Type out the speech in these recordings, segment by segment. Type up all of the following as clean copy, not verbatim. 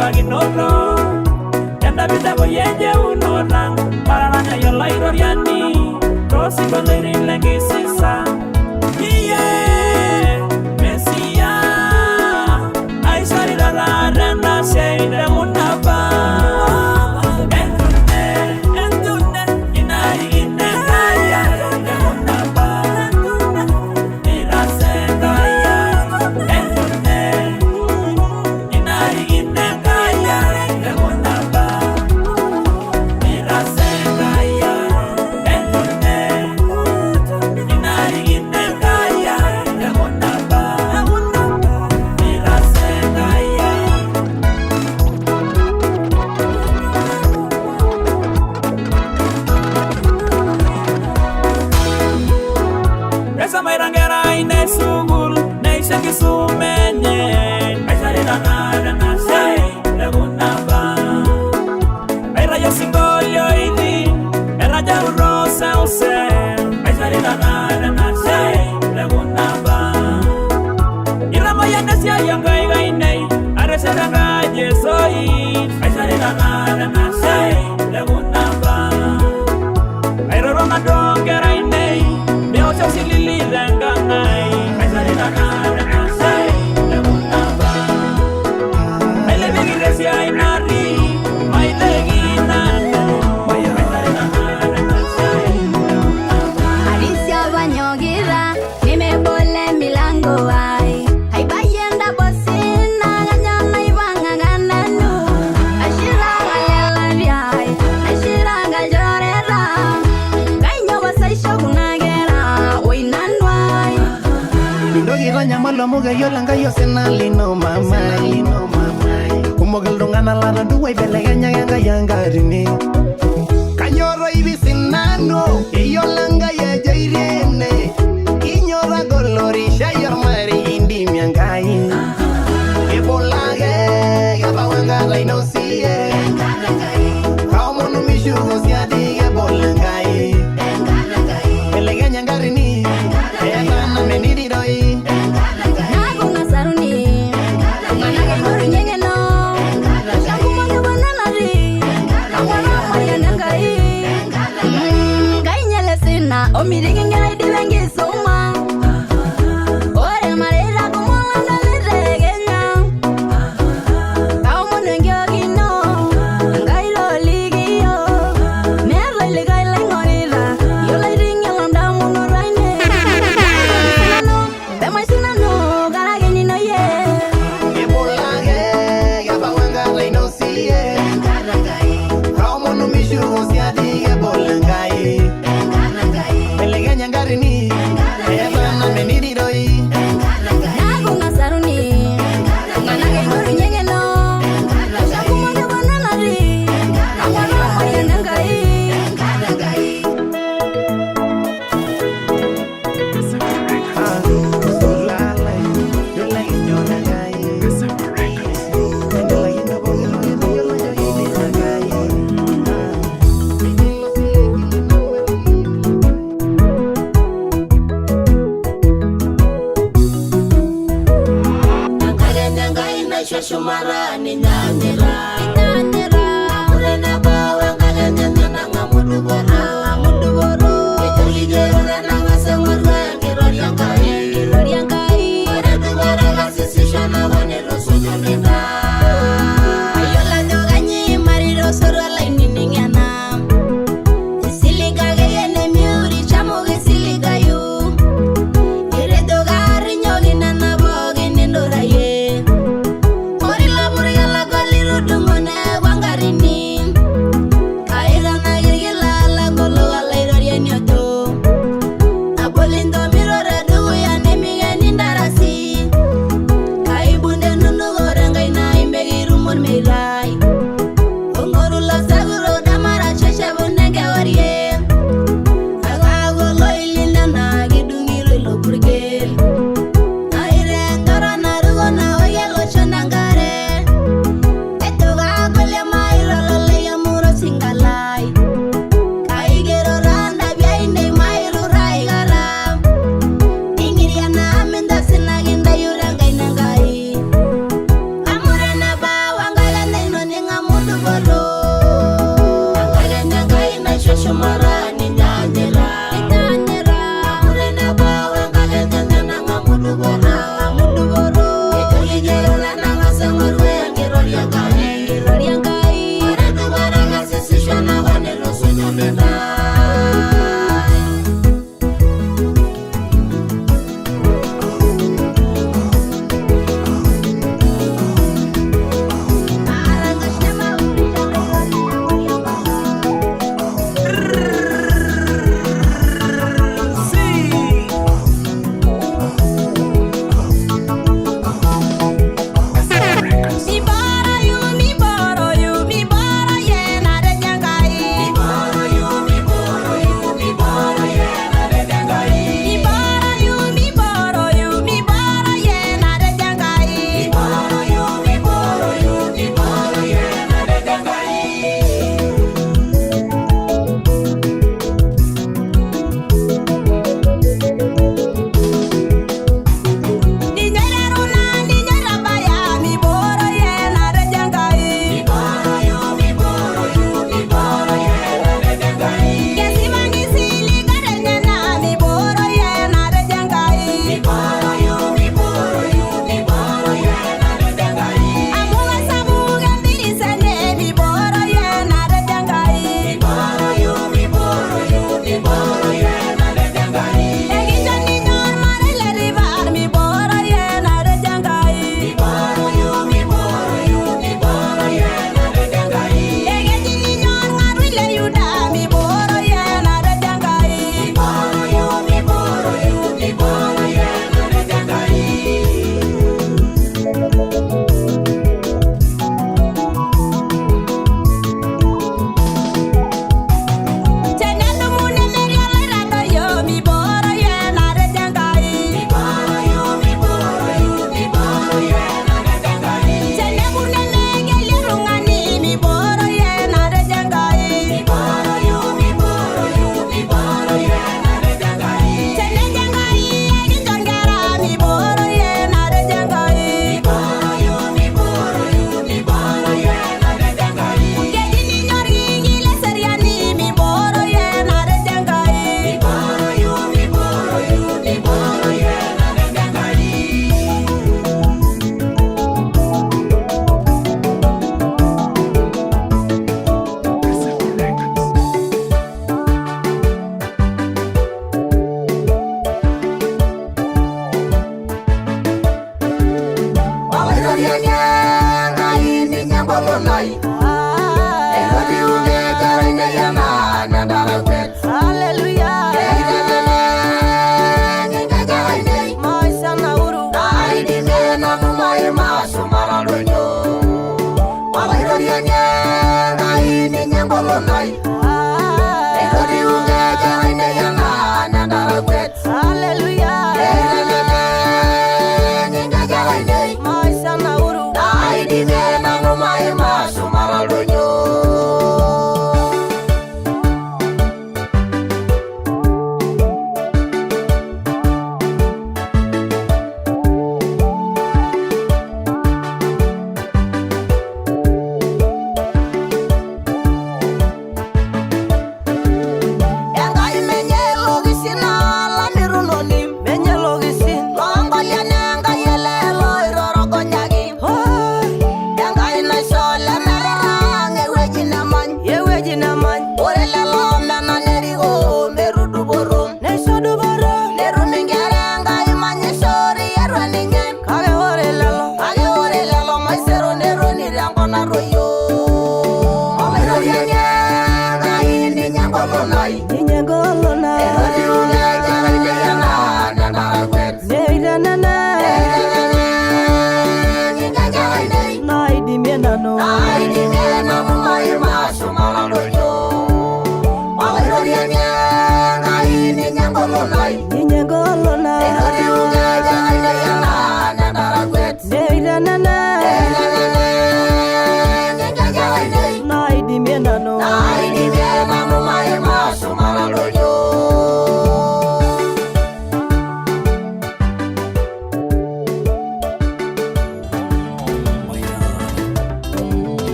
baginoto enda bita boyenje unora marana yola iroriani rosi banderi legisisa iye mesia ai sari dara renda seide munaba endune inari inekaya de munaba irasengaya endune inari inekaya de munaba irasengaya endune inari inekaya de munaba irasengaya Resa mairangera ine sugul neisha kisumenye aisari danara na sei legunaba aira yo singolio idi era ya rosa ose aisari danara na sei legunaba ira mayane sia yanga ine arese danga jesoi aisari danara na sei legunaba aira roma dongera ine Meo chosi lili lengangai Aisari danara na sei legunaba Aile bigi resi ainari Maile ginano Aisari danara na sei legunaba Alicia banyogira nimebole milango ai haibayenda bosina ganyana ibanga gananu ashira galela biai ashira gajorera gainyo basaisho kunagera oinanwai Ndogira nyamalo muga yolanga yosena lino mamai Kumogel dongana lana duwai beleganya yanga rini Kanyoro ibisinano yolanga ya jairene Inyora golori shayor mari indi miangai Ebolage gabawanga laino siye Kaumo numishu gosiadi ebolangai Beleganya ngarini Etana menididoi nagunga saruni manage ngori nyengeno shakumoge bananari amwana mayana ngai nyele sina omirigi ngai diwengi suma ore marera kumolanga niregenya kaumo nengogino ngai loligio mero iligai laingorira yola iringelo ndamuno raine Bema sinano garageni no ye Ebolage gabawanga laino siye Kaumo numishu gosiadi ebolangai Beleganya ngarini Etana menididoi nagunga saruni manage ngori nyengeno shakumoge bananari amwana mayana ngai Shumara ni nyanyira Amurena bawe ngaganyanya na ngamuduboro Ituligero na ngasengorwe ngiroriangai Maretubara gasisisha na wanero sujunina Ayola nyoganyi mariro soro laininingana Isiliga gayene miuri chamugi siligayu Iredogari nyogina na bogi nindoraye Ori laburi yala galiru dungone wangarini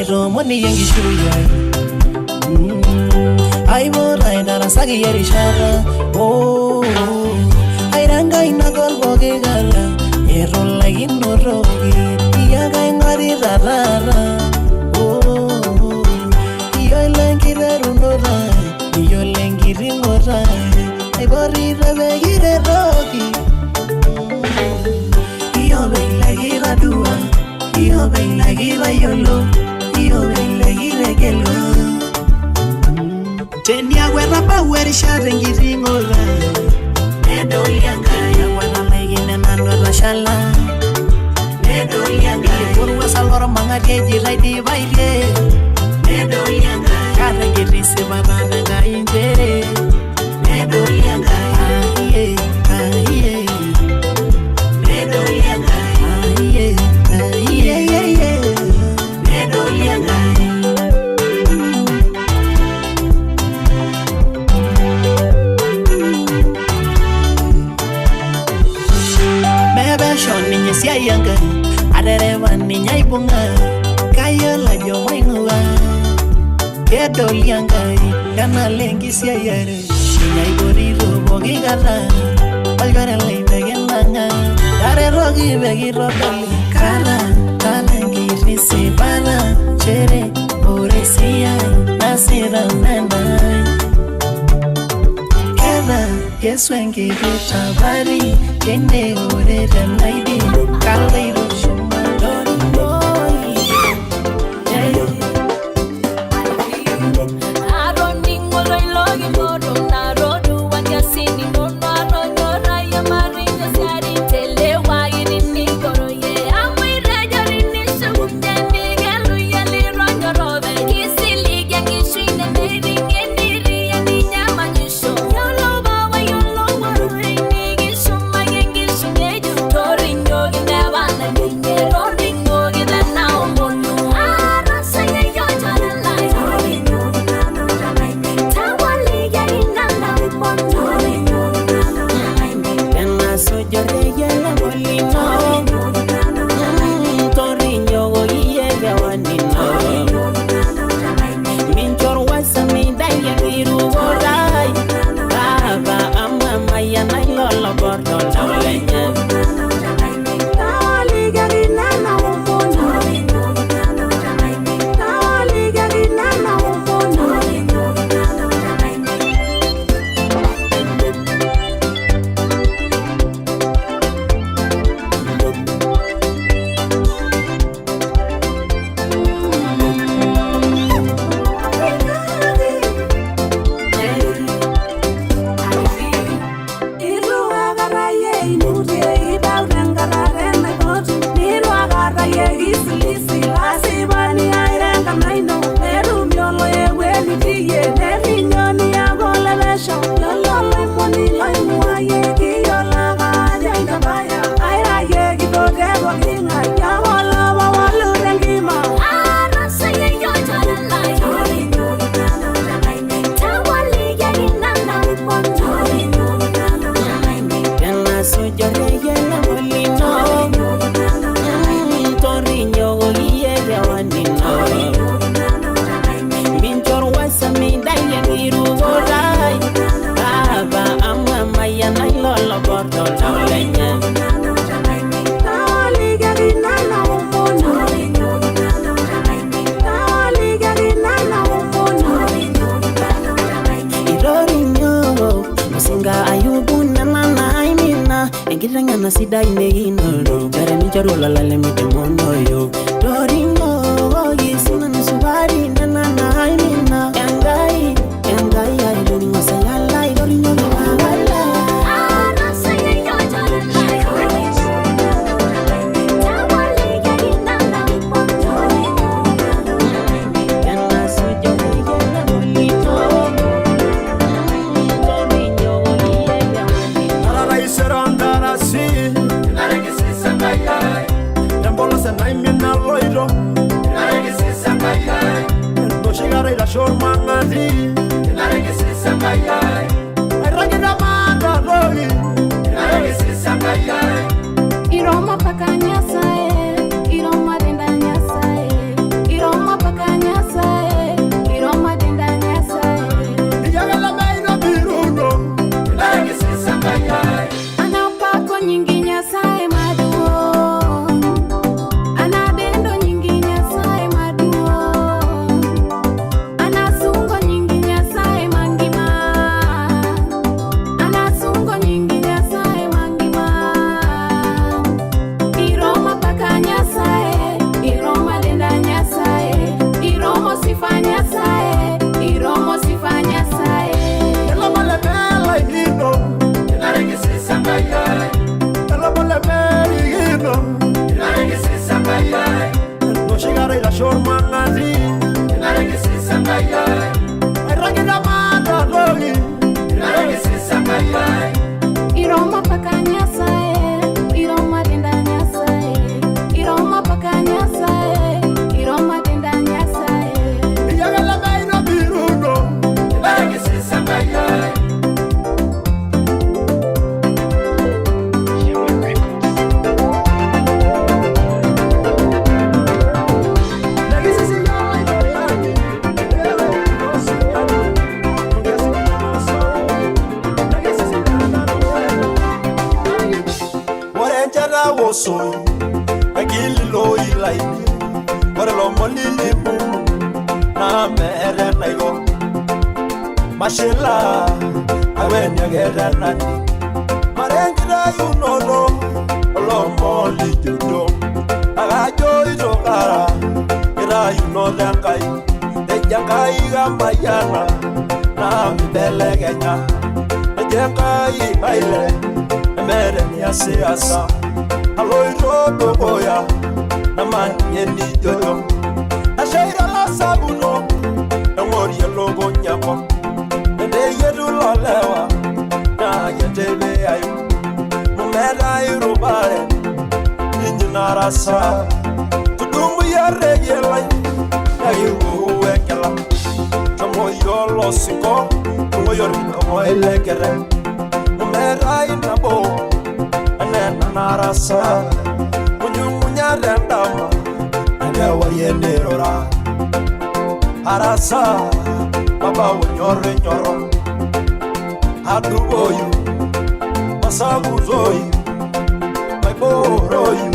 Romani yengi shuya Ai borai darasagi yeri shara Oh Ai rangai Kare rogi Iyo baila gira dua Iyo baila gira yolo Iyo baila gira gelo Tenia guerra power sharingi ngola Nedo lianga ya wana megine nando rashala Nedo lianga Kurwa salor manga geji raidi baile Nedo lianga Kare giri se banana ga inje Nedo lianga Aye aye Nedo lianga Aye aye Nedo lianga Shoni nyisia yanga aderewa ninya ibunga kayo la jo mainua kedo yanga kana lengi sia yare ninya igoriro bogi gata algare le begenanga dare rogi begi rodali kana talengi risi bana chere oresia nasira nanda Yesu engi vitabari Yende ore renaidi Kaleiro shuma dori dori Aroni ngolo ilogi moro Narodu wanyasini Nono aronyora ya marinja Siari telewa irini goro ye Amwira jorini shumye Migelu yali ronyo robe Kisili gengi shwine Meri ngendiri ya ninyama nyusho Yolo Engiranga sida inegino Kare micharu la le mitimono yo Doringo Yesina nisubari Nana haimina Yangai Yangai Doringo sayala Doringo wawala Iroma pakanya sae, iroma dendanya sae, iroma pakanya sae, iroma dendanya sae. Yagala maino biruno, ilage sisambaya. Ana pako nyinginya sae maduo, ana dendo nyinginya sae maduo, ana sungo nyinginya sae mangima. soy agili lo ilaini ore lo molili bu na mere na yo mashela awen yagera nani marengira yunono lo moli jojo agajo izokara ira yunoda kai ejangai gambayana na mibelegenya ejangai baile mere ni asiasa aloiro dogoya na manyeni jojo ashaira la sabuno ngori logo nyako ende yedu lolewa na yetebe ayu mumeda irubare ninjinara sa tudumbu yarregela ayu wekela tomo yolo siko tomo yorino moilekere mumeda inabo anena narasa munyumunya rendama anewa yenerora arasa baba wonyore nyoro aduboyu masaguzoyu maiboroyu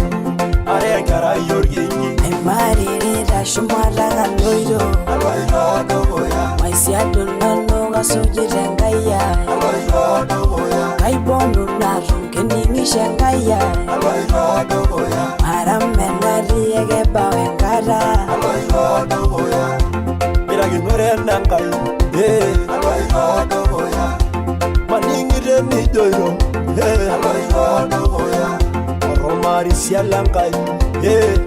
arengara yorgenyi Marira shumara galoiro aloiro dogoya maisiado nano gasujire ngaya aloiro dogoya kaibonu narunge ningishe ngaya aloiro dogoya maramenari egebawe ngara aloiro dogoya miraginore nangai aloiro dogoya maningire ni joyo aloiro dogoya oromari sialangai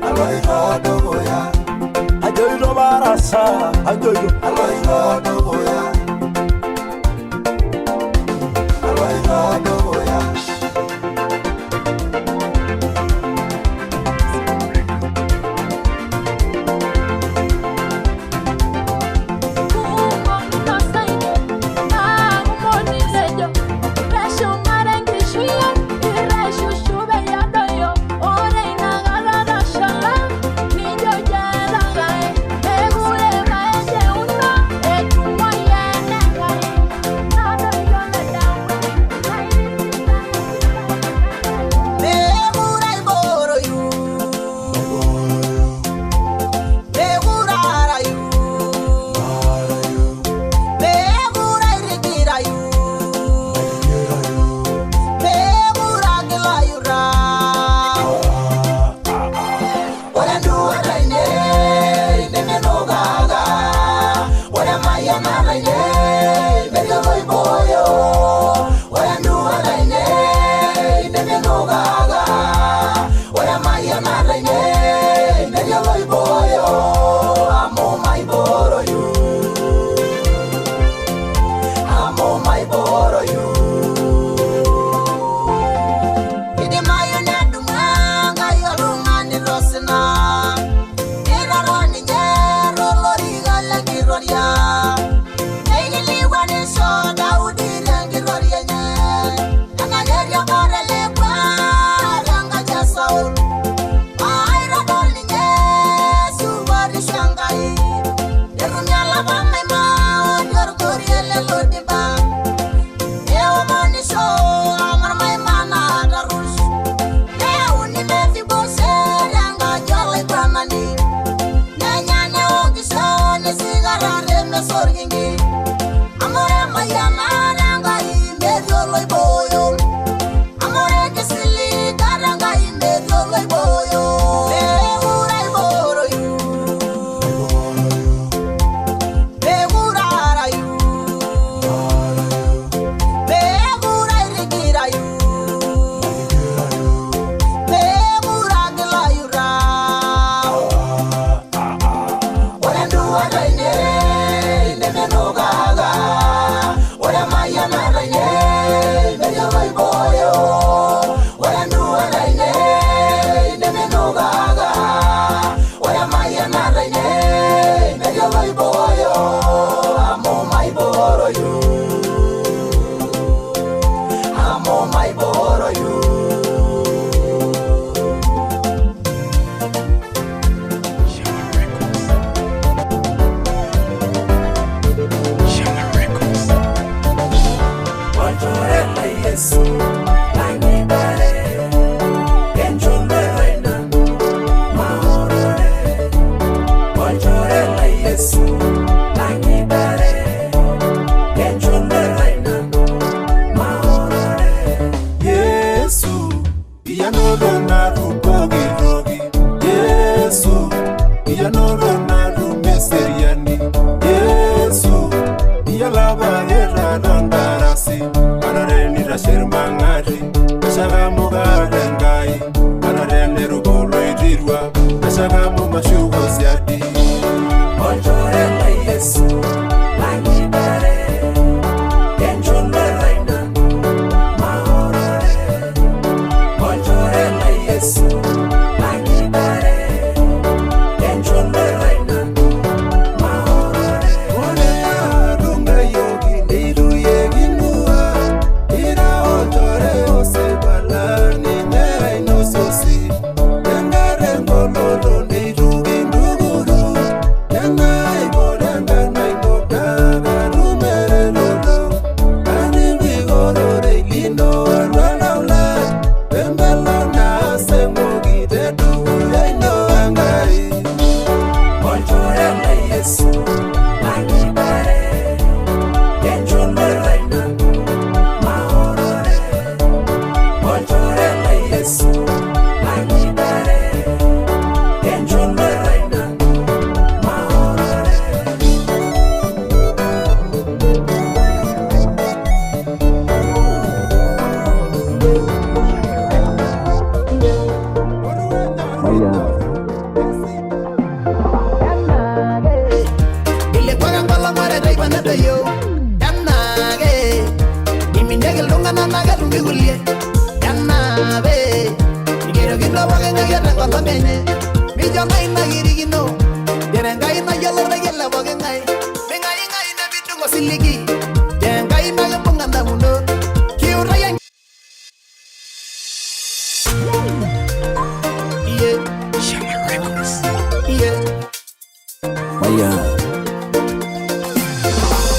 aloiro dogoya ajoiro barasa ajoiro aloiro dogoya aloiro dogoya Thank you. iyanoro narukogi rogi Yesu iyanoro narumeseriani Yesu iyalaba geranandarasi anareni rashirmangari ashagamu garengai anareni rubolo idirwa ashagamu mashugo siadi Onjorela Yesu langibare Kenjole raina mahorore Onjorela Yesu langibare Kenjole raina mahorore Ore arunga yogi niru yeginua Ira onjore osebalani nera inososi Nengare ngololo niru ginduguru Nengai bodanga naiko daga numere lolo Ani vigoro reglindo alwalaula Pembelo na semogi dedu yaino angai Onjorela Yesu langibare Kenjole raina mahorore Onjorela Yesu langibare Kenjole raina mahorore Ile kwa ngala mare dai banata yo Yanage Imindege lungana naga tumbigulie Yanabe Igero gino wage ngayana kwa menye Mijo ngai na girigino Yere ngai na yalo regela wage ngai Mengai ngai na bitungo siligi Yere ngai na yampunga na mundo Kiura yang Yeah Shama Records Yeah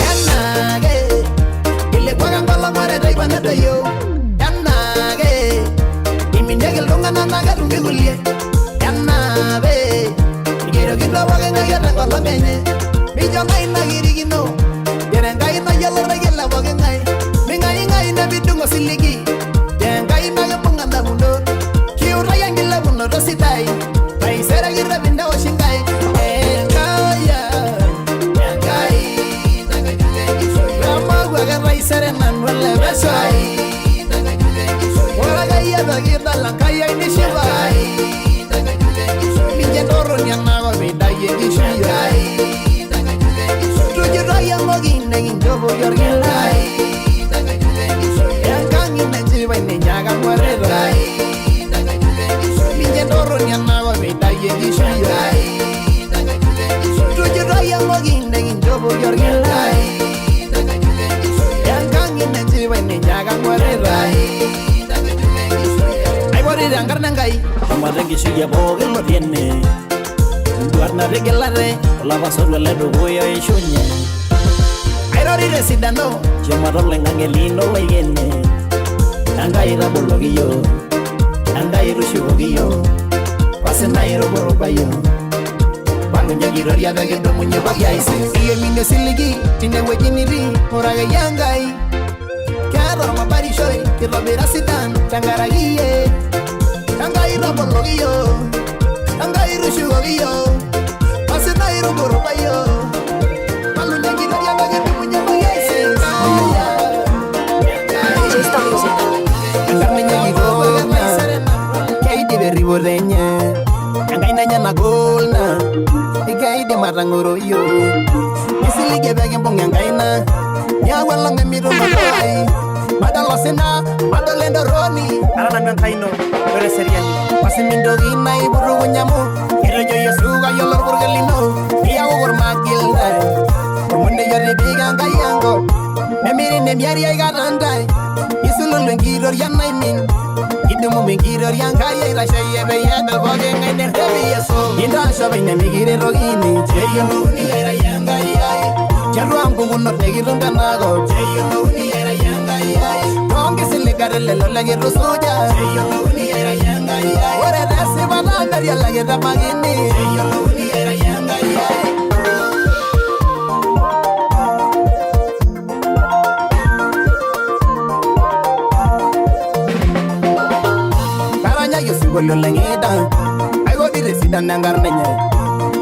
Yanage Ile kwa ngala mare dai banata yo Yanage Imindege lungana naga tumbigulie Yanabe Igero gino wage ngayana kwa menye Mijo ngai na girigino Yere ngai na yalo regela wage ngai Mengai ngai na bitungo siligi Yere ngai na yampunga na mundo Kiura yang gila mundo rositai Bai sera gira binda washingai Engaya Engai Naga julengi soy Rama waga rai sere nanwele besai Naga julengi soy Wala gaya da girda la kaya ini shiva Naga julengi soy Minja doro nyanago bida yegi shiva Naga julengi soy Tuju raya mogin nengin jobo yorgila Naga julengi soy Engkangi nenjiwa ini nyaga mwarera Naga julengi soy Minja doro nyanago bida yegi shiva Naga julengi soy Tuju raya mogin nengin jobo yorgila Naga julengi soy Engkangi nenjiwa ini nyaga mwarera Naga julengi soy Ay warira angkar nangai Amarrengi suya boge lo tiene Duarna regelare La basura le rubuyo y shuñe Ay rori residano Chamarole ngangelino lo yene Angai rabologiyo Angai rushugiyo Pase nairo borobayo Bangun jagi roria bagi domunye bagi aise Iyo minde siligi Tine wejiniri Horaga yangai Karo mabari shoy Kirobira sitan Tangaragiye Tangai robologiyo Tangai rushugiyo Pase nairo borobayo Bangun jagi roria bagi domunye bagi aise Angarne nyagi golna Kei di beri borenya Angai nanya na golna Ikai di maranguro yo Isili gebege mbonga ngai na Nyawa lange miro makai Madalo sena, madolendo roni Arana nantaino, dore seriani Pasimindo gina iburu nyamu Kiro yo yosuga yolor burgelino Iya ugor magilda Munde yori biga ngai yango Nemiri nemiari ay garandai Isulul ngiror yanai min Idumu mingiror yangai ay rashay ebe yedal boge ngai nerhebi yeso Inda shabay nemigire rogini Jeyo uni ay yangai ay Jaruam kugunot negirung kanago Jeyo uni ay yangai ay Tongi siligarele lo lagi rusuja Jeyo uni ay yangai ay Ore resi bana meria lagi ramagini Jeyo uni ay yangai ay golo langeda ay go dire sidan nangar nanye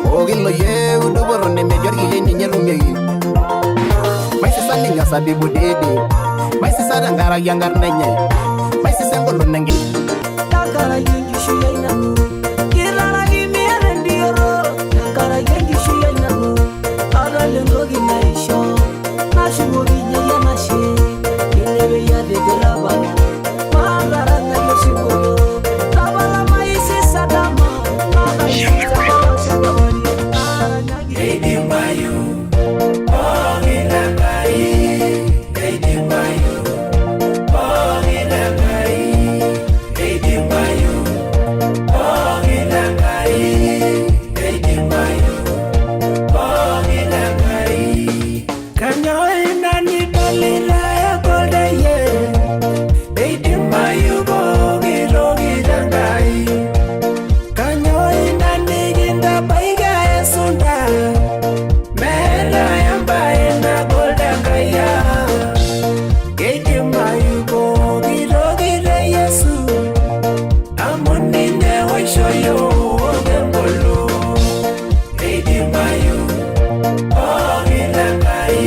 o gillo ye udu boronde me jorgi ye ni nyerumbe mai se salinga sabi budede mai se sada ngara yangar nanye mai se sengolo nangi Takara yengi shuyena Kirala gimi arendioro Takara yengi shuyena Ara lengogi naisho Nashu wogi nyaya nashe Inewe ya degeraba Mahara na yoshikoyo Tabala maisi sadama Maka isi tabala sadamani Ara nyagi Lady Mayu, oh Ilakai, Lady Mayu, oh Ilakai, Lady Mayu, oh Ilakai, Lady Mayu, oh Ilakai. Kanyoy nani dalila ya golda ye, Lady Mayu bogi rogi dangai. Kanyoy nani ginda baiga esunda. Mera yamba ena golda kaya Gede mayu go giro gire yesu Amonine waishoyo ogembolo Gede mayu oh ilakai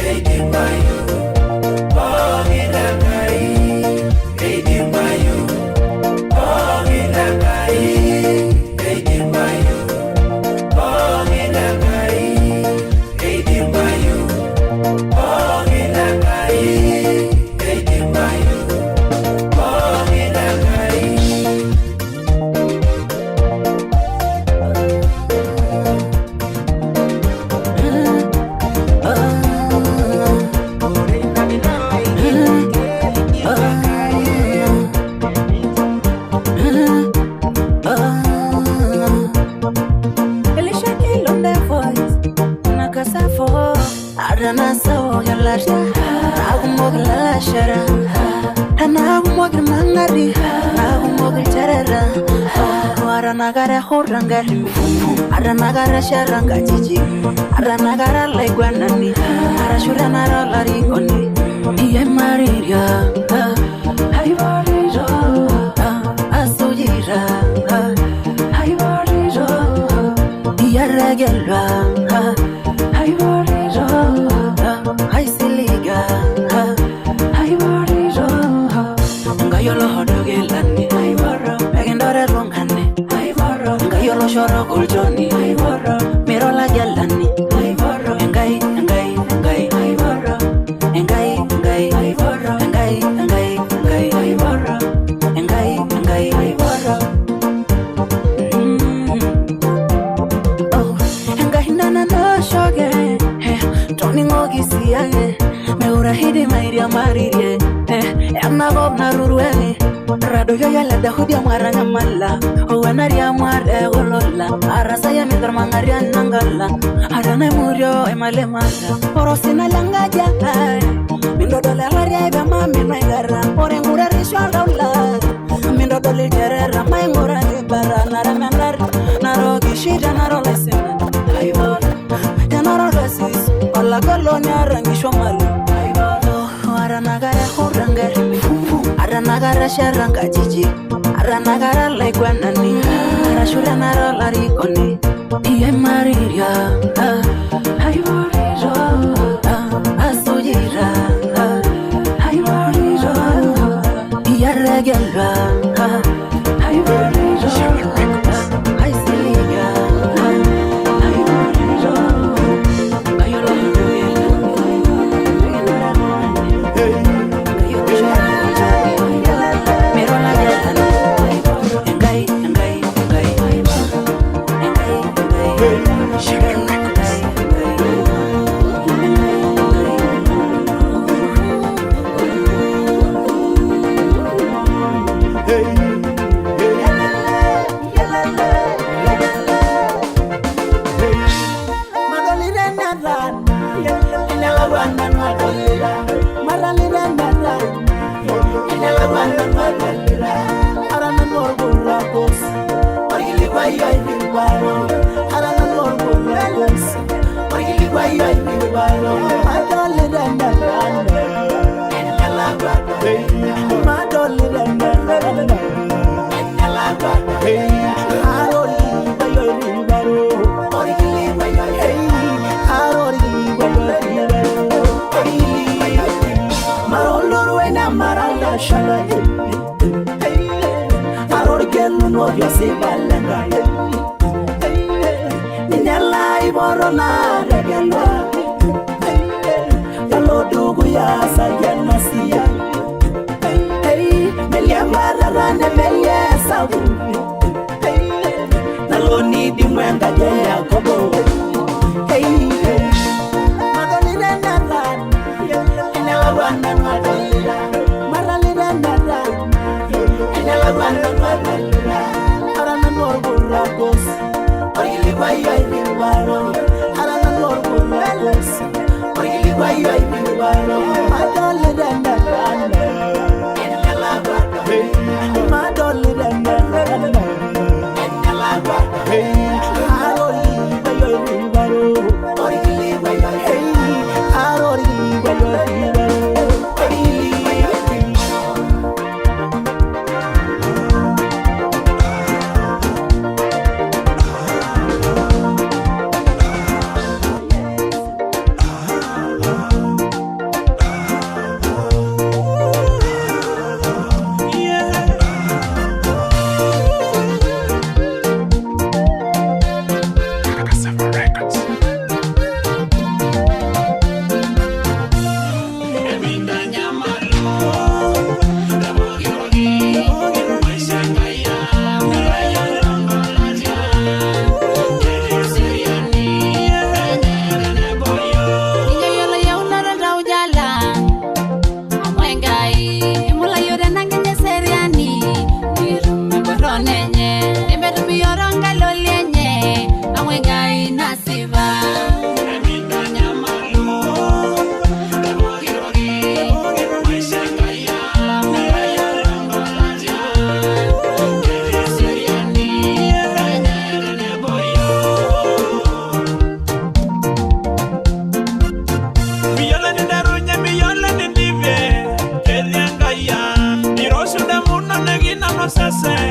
Gede mayu oh ilakai Gede mayu oh ilakai Gede mayu oh ilakai Lady Mayu, oh Ilakai, Lady Mayu, oh Ilakai. Elishaki londe voice Nakasafo Arana sawo galasha Agumog lalashara Ana agumog mangari Agumog charara Arana gara horanga Arana gara sharanga chichi Arana gara laiguanani Arashura nara larigoni Iye mariria Hai mariria Asujira Hai mariria Yarragelwa Hai mariria Hai siliga Hai mariria Ngayolo hodogelani Hai mariria Megindore rongane Hai mariria Ngayolo shoro guljoni Hai mariria Mirola gelani Hai mariria Engai Hai mariria Engai Hai mariria Engai Hai mariria Engai Hai mariria Engahinana no shoge Tony ngogi siyange Meura hidi mairia maririe Yana gob na rurueni Rado yo ya lada hudia maranga mala Owenaria muare golola Arasa ya midar mangaria nangala Arana murio emale mala Orosina langa jaka Mindo dole alaria ibe mami maigara Ore ngura risho daula Mindo dole terera maingura ibara Naramendar Narogi shida narolesina Yanara rasis Ola golonia rangisho malu Aranagara horangari Aranagara sharanga chichi Aranagara laiguanani Arashura nara larikoni Iye mariria Hai mariria Asujira Hai mariria Yarragelwa Hai mariria Hai siliga Hai mariria Ngayolo Mirola gelani Engai sibalenga Ninyala iborona regelwa Yalo dugu ya sayana siya Melia mararane melia sabu Naloni di mwenga jaya kobo Madolina naran Inela wana madolina Maralina naran Inela wana madolina Arana norburagos Orgili guayo ay bilbaro Arana norburagos Orgili guayo ay bilbaro Madolina naran Inela wana Madolina naran Inela wana Aroli guayo ay bilbaro Orgili guayo ay Aroli guayo ay bilbaro Orgili guayo ay Sase